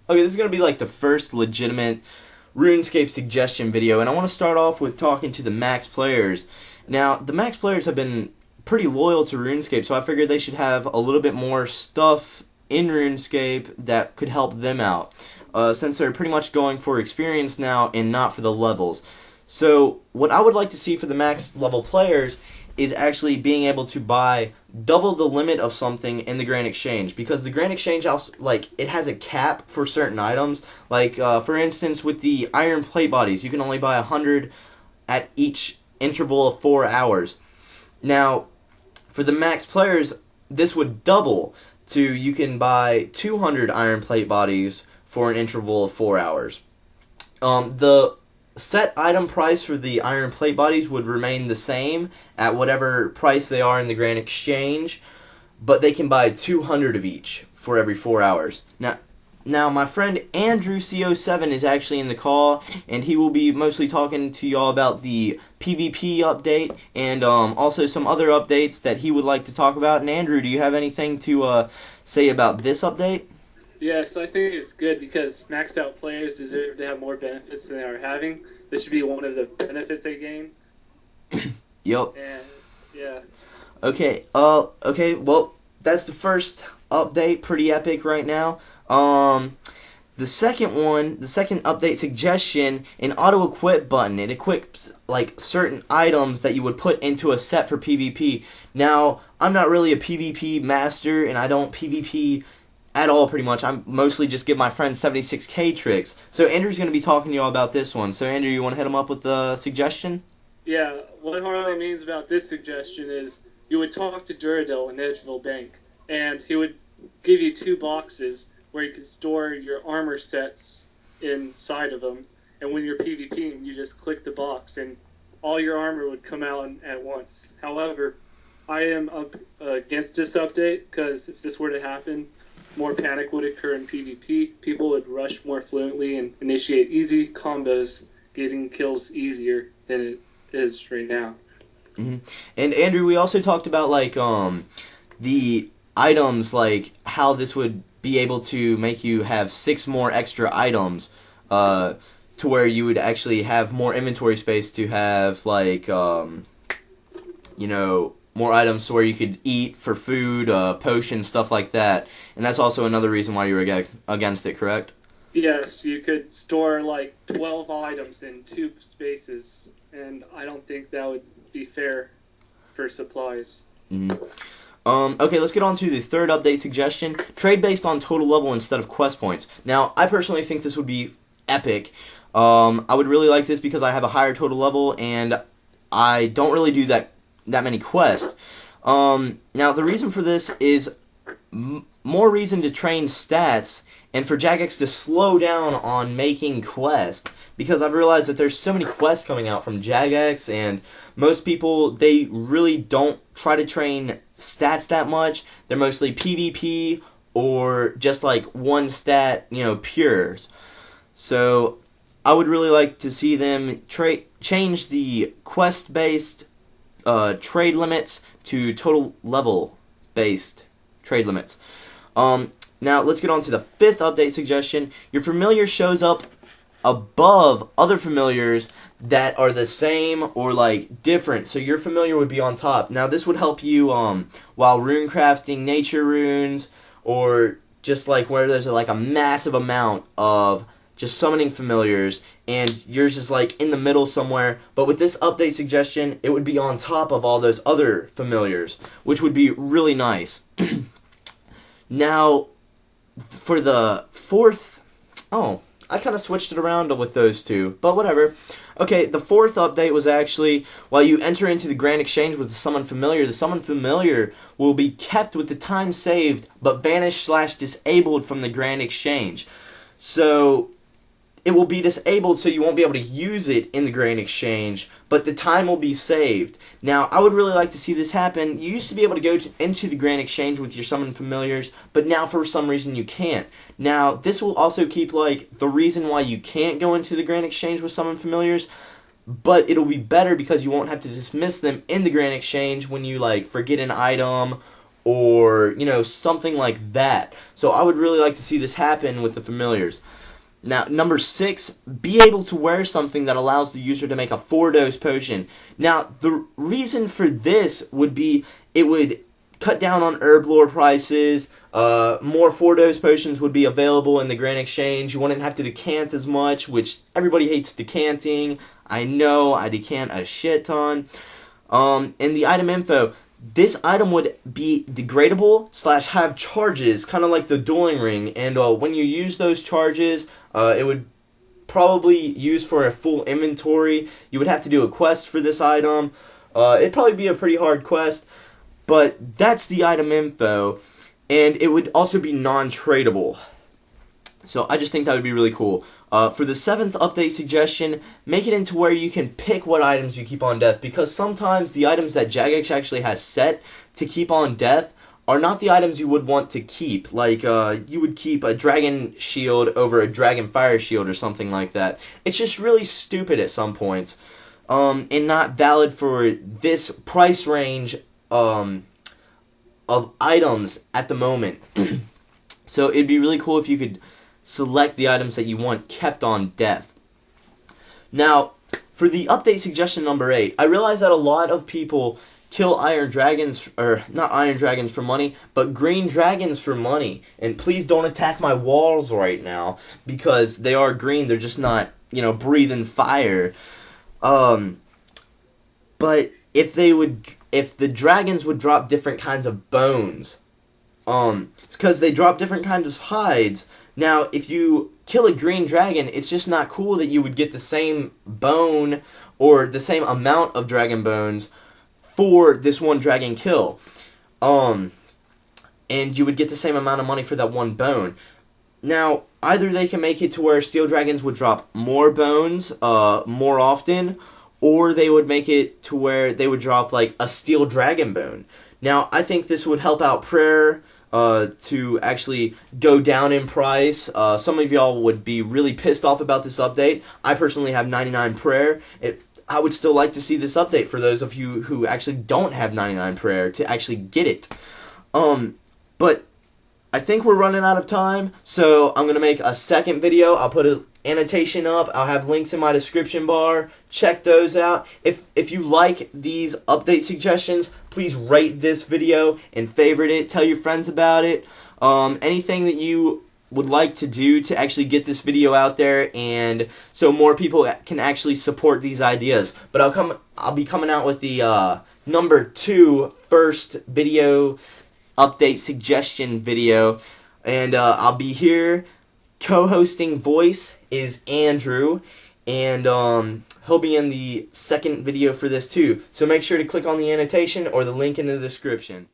Okay, this is going to be like the first legitimate RuneScape suggestion video, and I want to start off with talking to the max players. Now, the max players have been pretty loyal to RuneScape, so I figured they should have a little bit more stuff in RuneScape that could help them out, since they're pretty much going for experience now and not for the levels. So, what I would like to see for the max level players is actually being able to buy double the limit of something in the Grand Exchange, because the Grand Exchange also, like, it has a cap for certain items. Like, for instance, with the iron plate bodies, you can only buy 100 at each interval of 4 hours. Now, for the max players, this would double to you can buy 200 iron plate bodies for an interval of 4 hours. The set item price for the iron plate bodies would remain the same at whatever price they are in the Grand Exchange, but they can buy 200 of each for every 4 hours. Now my friend Andrew CO7 is actually in the call, and he will be mostly talking to y'all about the PvP update and also some other updates that he would like to talk about. And Andrew, do you have anything to say about this update? Yes, I think it's good because maxed out players deserve to have more benefits than they are having. This should be one of the benefits they gain. Yep. And yeah. Okay, well, that's the first update, pretty epic right now. The second update suggestion, an auto equip button. It equips like certain items that you would put into a set for PvP. Now, I'm not really a PvP master, and I don't PvP at all, pretty much. I mostly just give my friends 76k tricks. So Andrew's going to be talking to you all about this one. So Andrew, you want to hit him up with the suggestion? Yeah, what Harley means about this suggestion is you would talk to Duradel in Edgeville Bank, and he would give you 2 boxes where you could store your armor sets inside of them. And when you're PvPing, you just click the box, and all your armor would come out at once. However, I am up against this update, because if this were to happen, more panic would occur in PvP. People would rush more fluently and initiate easy combos, getting kills easier than it is right now. Mm-hmm. And Andrew, we also talked about like the items, like how this would be able to make you have 6 more extra items, to where you would actually have more inventory space to have like more items where you could eat for food, potions, stuff like that. And that's also another reason why you were against it, correct? Yes, you could store like 12 items in 2 spaces, and I don't think that would be fair for supplies. Mm-hmm. Okay, let's get on to the third update suggestion. Trade based on total level instead of quest points. Now, I personally think this would be epic. I would really like this because I have a higher total level, and I don't really do that many quests. Now, the reason for this is more reason to train stats and for Jagex to slow down on making quests, because I've realized that there's so many quests coming out from Jagex, and most people, they really don't try to train stats that much. They're mostly PvP or just like one stat, pures. So I would really like to see them change the quest-based trade limits to total level based trade limits. Now let's get on to the 5th update suggestion. Your familiar shows up above other familiars that are the same or like different, so your familiar would be on top. Now this would help you while runecrafting nature runes, or just like where there's like a massive amount of just summoning familiars, and yours is like in the middle somewhere. But with this update suggestion, it would be on top of all those other familiars, which would be really nice. Now, for the 4th... Oh, I kind of switched it around with those two, but whatever. Okay, the 4th update was actually, while you enter into the Grand Exchange with the Summon Familiar will be kept with the time saved, but banished/disabled from the Grand Exchange. So it will be disabled, so you won't be able to use it in the Grand Exchange, but the time will be saved. Now, I would really like to see this happen. You used to be able to go into the Grand Exchange with your Summon Familiars, but now for some reason you can't. Now, this will also keep, like, the reason why you can't go into the Grand Exchange with Summon Familiars, but it'll be better because you won't have to dismiss them in the Grand Exchange when you, like, forget an item, or, you know, something like that. So I would really like to see this happen with the familiars. Now, number 6, be able to wear something that allows the user to make a 4-dose potion. Now, the reason for this would be it would cut down on herb lore prices. More 4-dose potions would be available in the Grand Exchange. You wouldn't have to decant as much, which everybody hates decanting. I know, I decant a shit ton. In the item info, this item would be degradable / have charges, kind of like the dueling ring. And when you use those charges, it would probably use for a full inventory. You would have to do a quest for this item. It'd probably be a pretty hard quest, but that's the item info. And it would also be non-tradable. So I just think that would be really cool. For the 7th update suggestion, make it into where you can pick what items you keep on death, because sometimes the items that Jagex actually has set to keep on death are not the items you would want to keep. Like, you would keep a dragon shield over a dragon fire shield or something like that. It's just really stupid at some points, and not valid for this price range of items at the moment. So it'd be really cool if you could select the items that you want kept on death. Now, for the update suggestion number 8, I realize that a lot of people kill iron dragons, or not iron dragons for money, but green dragons for money. And please don't attack my walls right now, because they are green, they're just not, you know, breathing fire. But if the dragons would drop different kinds of bones, it's because they drop different kinds of hides. Now, if you kill a green dragon, it's just not cool that you would get the same bone or the same amount of dragon bones for this one dragon kill. And you would get the same amount of money for that one bone. Now, either they can make it to where steel dragons would drop more bones more often, or they would make it to where they would drop like a steel dragon bone. Now, I think this would help out prayer to actually go down in price. Some of y'all would be really pissed off about this update. I personally have 99 prayer. I would still like to see this update for those of you who actually don't have 99 prayer to actually get it. But I think we're running out of time, so I'm going to make a second video. I'll put an annotation up. I'll have links in my description bar. Check those out. If you like these update suggestions, please rate this video and favorite it. Tell your friends about it. Anything that you would like to do to actually get this video out there, and so more people can actually support these ideas. But I'll be coming out with the number 2 first video update suggestion video, and I'll be here. Co-hosting voice is Andrew, and he'll be in the second video for this too. So make sure to click on the annotation or the link in the description.